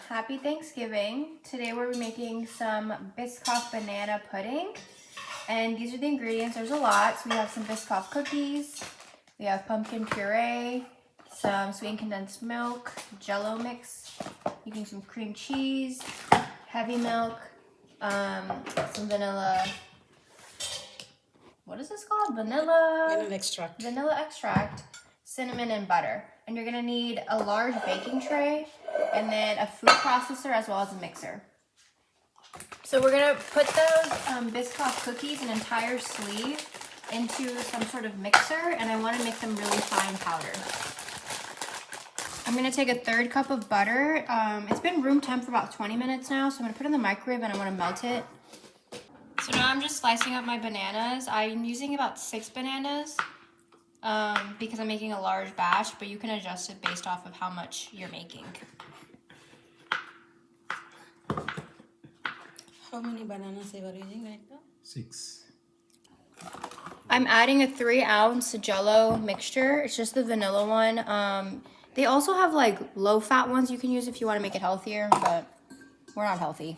Happy Thanksgiving. Today we're making some Biscoff banana pudding. And these are the ingredients. There's a lot. So we have some Biscoff cookies. We have pumpkin puree, some sweetened condensed milk, jello mix, using some cream cheese, heavy milk, some vanilla. What is this called? Vanilla extract. Vanilla extract, cinnamon, and butter. And you're gonna need a large baking tray and then a food processor as well as a mixer. So we're gonna put those Biscoff cookies, an entire sleeve, into some sort of mixer, and I wanna make them really fine powder. I'm gonna take a 1/3 cup of butter. It's been room temp for about 20 minutes now, so I'm gonna put it in the microwave and I wanna melt it. So now I'm just slicing up my bananas. I'm using about 6 bananas because I'm making a large batch, but you can adjust it based off of how much you're making. How many bananas you are using right now? 6. I'm adding a 3-ounce jello mixture. It's just the vanilla one. They also have like low-fat ones you can use if you want to make it healthier, but we're not healthy.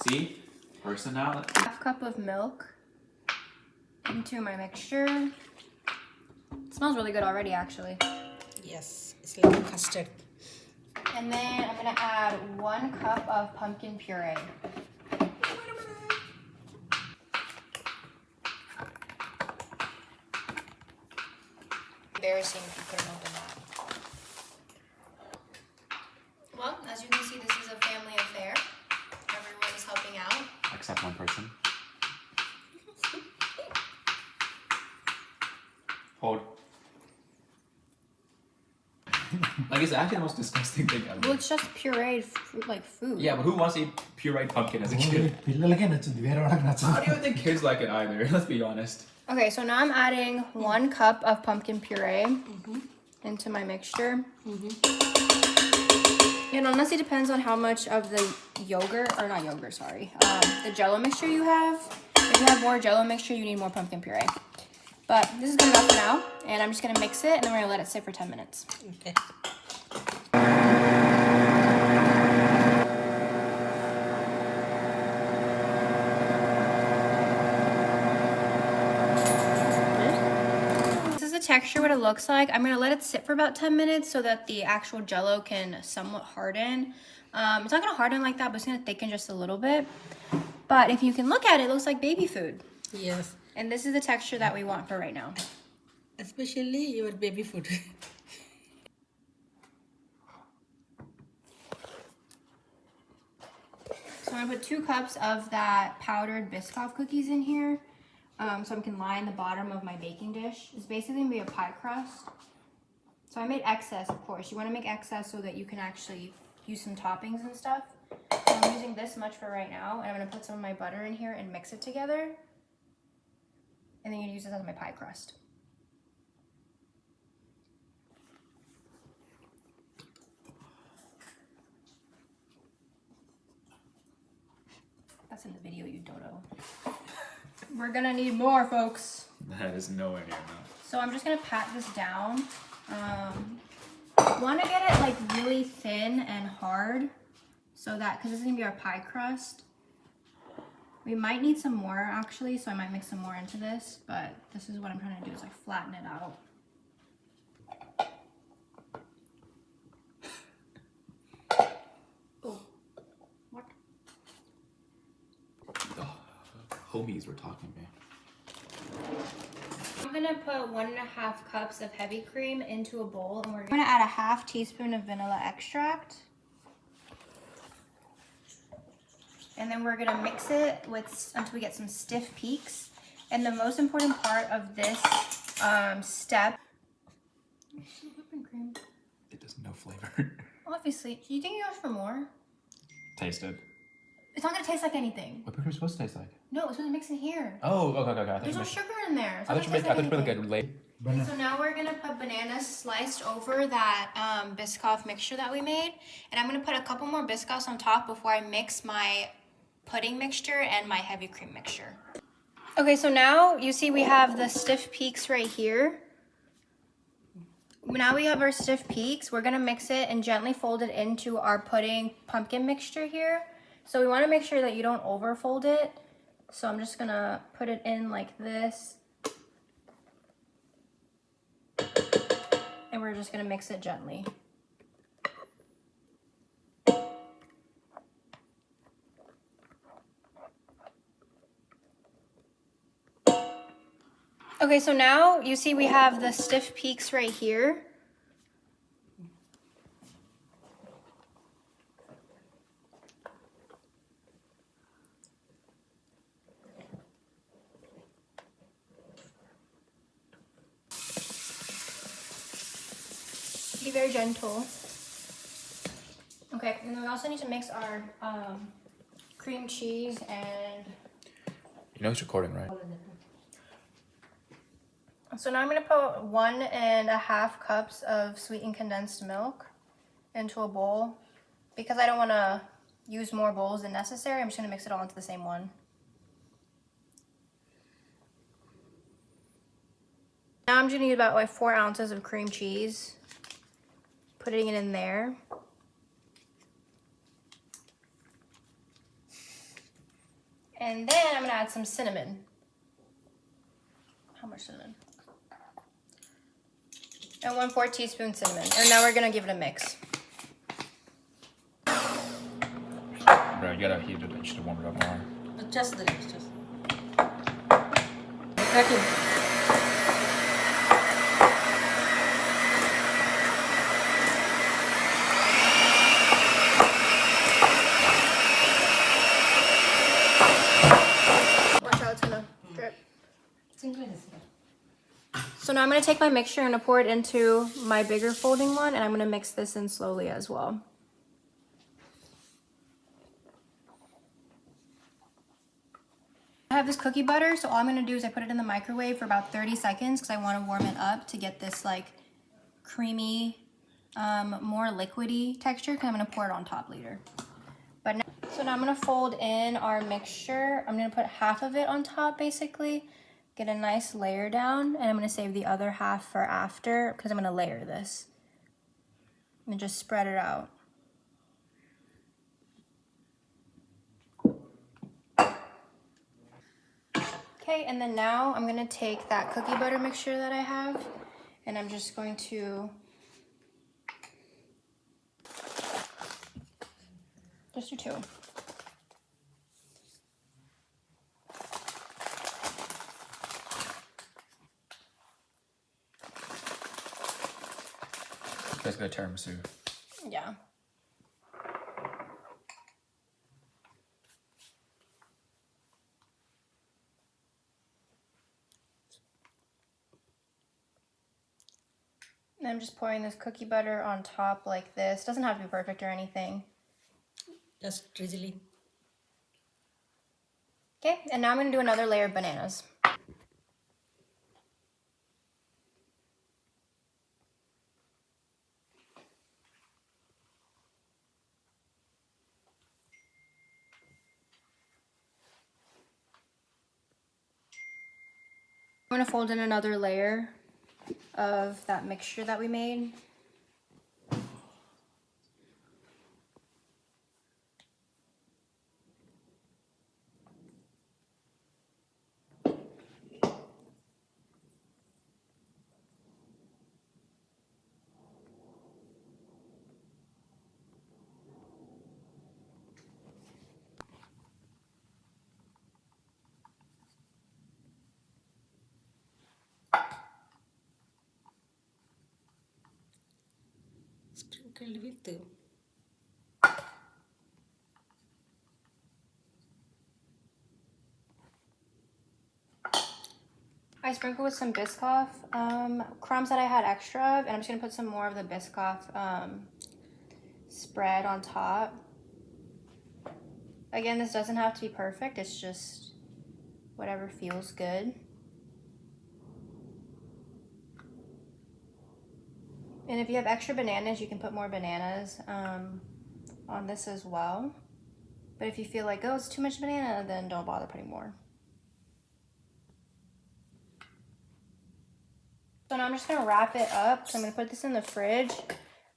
See? Personality. 1/2 cup of milk into my mixture. It smells really good already, actually. Yes, it's like custard. And then I'm gonna add 1 cup of pumpkin puree. Embarrassing if you couldn't open that. Well, as you can see, this is a family affair. Everyone is helping out. Except one person. Hold. Like, it's actually the most disgusting thing ever. Well, it's just pureed like food. Yeah, but who wants to eat pureed pumpkin as a kid? పిల్లలకే నచ్చుద్ది వేరే వాళ్ళకి I నచ్చదు don't even think kids like it either, let's be honest. Okay, so now I'm adding 1 cup of pumpkin puree into my mixture. It honestly depends on how much of the yogurt, or not yogurt, sorry, the jello mixture you have. If you have more jello mixture, you need more pumpkin puree. But this is good enough for now, and I'm just gonna mix it, and then we're gonna let it sit for 10 minutes. Okay. This is the texture, what it looks like. I'm gonna let it sit for about 10 minutes so that the actual jello can somewhat harden. It's not gonna harden like that, but it's gonna thicken just a little bit. But if you can look at it, it looks like baby food. Yes, And this is the texture that we want for right now. especially your baby food. So I'm gonna put 2 cups of that powdered Biscoff cookies in here, so I can line the bottom of my baking dish. It's basically gonna be a pie crust. So I made excess, of course. You wanna make excess so that you can actually use some toppings and stuff. So I'm using this much for right now, and I'm gonna put some of my butter in here and mix it together. And then you use this as my pie crust. That's in the video, you dodo. We're gonna need more, folks. That is nowhere near enough. So I'm just gonna pat this down. Want to get it like really thin and hard, so that, because this is gonna be our pie crust. We might need some more actually, so I might mix some more into this, but this is what I'm trying to do, is like flatten it out. Oh, what? The homies were talking, man. I'm gonna put 1.5 cups of heavy cream into a bowl, and we're gonna add a 1/2 teaspoon of vanilla extract. And then we're gonna mix it until we get some stiff peaks. And the most important part of this step, whipping cream. It does no flavor. Obviously, do you think you asked for more? Taste it. It's not gonna taste like anything. What pickle supposed to taste like? No, it's supposed to mix in here. Oh, okay. I thought There's you no meant- sugar in there. It's I not thought you gonna meant taste like like anything. a late. So now we're gonna put bananas sliced over that Biscoff mixture that we made. And I'm gonna put a couple more Biscoffs on top before I mix my pudding mixture and my heavy cream mixture. Okay, so now you see we have the stiff peaks right here. Now we have our stiff peaks. We're gonna mix it and gently fold it into our pudding pumpkin mixture here. So we wanna make sure that you don't overfold it. So I'm just gonna put it in like this. And we're just gonna mix it gently. Okay, so now you see we have the stiff peaks right here. Be very gentle. Okay, and then we also need to mix our cream cheese and... You know it's recording, right? So now I'm gonna put 1.5 cups of sweetened condensed milk into a bowl. Because I don't wanna use more bowls than necessary, I'm just gonna mix it all into the same one. Now I'm gonna use about like 4 ounces of cream cheese. Putting it in there. And then I'm gonna add some cinnamon. How much cinnamon? And 1/4 teaspoon cinnamon. And now we're gonna give it a mix. Bro, you gotta heat it just to warm it up more. Just the rest. Just. Cracking. Watch out, it's gonna drip. So now I'm gonna take my mixture and I'm gonna pour it into my bigger folding one, and I'm gonna mix this in slowly as well. I have this cookie butter, so all I'm gonna do is I put it in the microwave for about 30 seconds because I wanna warm it up to get this like creamy, more liquidy texture, because I'm gonna pour it on top later. So now I'm gonna fold in our mixture. I'm gonna put half of it on top basically, get a nice layer down, and I'm gonna save the other half for after because I'm gonna layer this. And just spread it out. Okay, and then now I'm gonna take that cookie butter mixture that I have, and I'm just going to just do 2. It's basically a tiramisu. Yeah. And I'm just pouring this cookie butter on top like this. Doesn't have to be perfect or anything. Just drizzling. Okay, and now I'm gonna do another layer of bananas. I'm gonna fold in another layer of that mixture that we made. Sprinkled with I sprinkled with some Biscoff crumbs that I had extra of, and I'm just gonna put some more of the Biscoff spread on top. Again, this doesn't have to be perfect, it's just whatever feels good. And if you have extra bananas, you can put more bananas on this as well. But if you feel like, oh, it's too much banana, then don't bother putting more. So now I'm just gonna wrap it up. So I'm gonna put this in the fridge.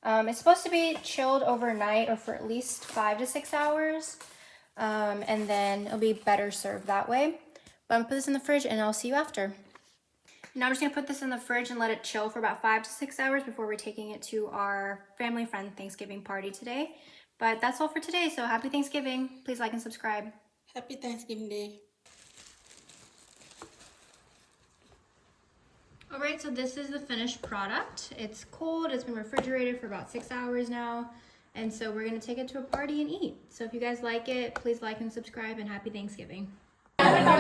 It's supposed to be chilled overnight or for at least 5 to 6 hours. And then it'll be better served that way. But I'm gonna put this in the fridge and I'll see you after. Now I'm just gonna put this in the fridge and let it chill for about 5 to 6 hours before we're taking it to our family friend Thanksgiving party today. But that's all for today, so happy Thanksgiving. Please like and subscribe. Happy Thanksgiving Day. All right, so this is the finished product. It's cold, it's been refrigerated for about 6 hours now. And so we're gonna take it to a party and eat. So if you guys like it, please like and subscribe and happy Thanksgiving. Stand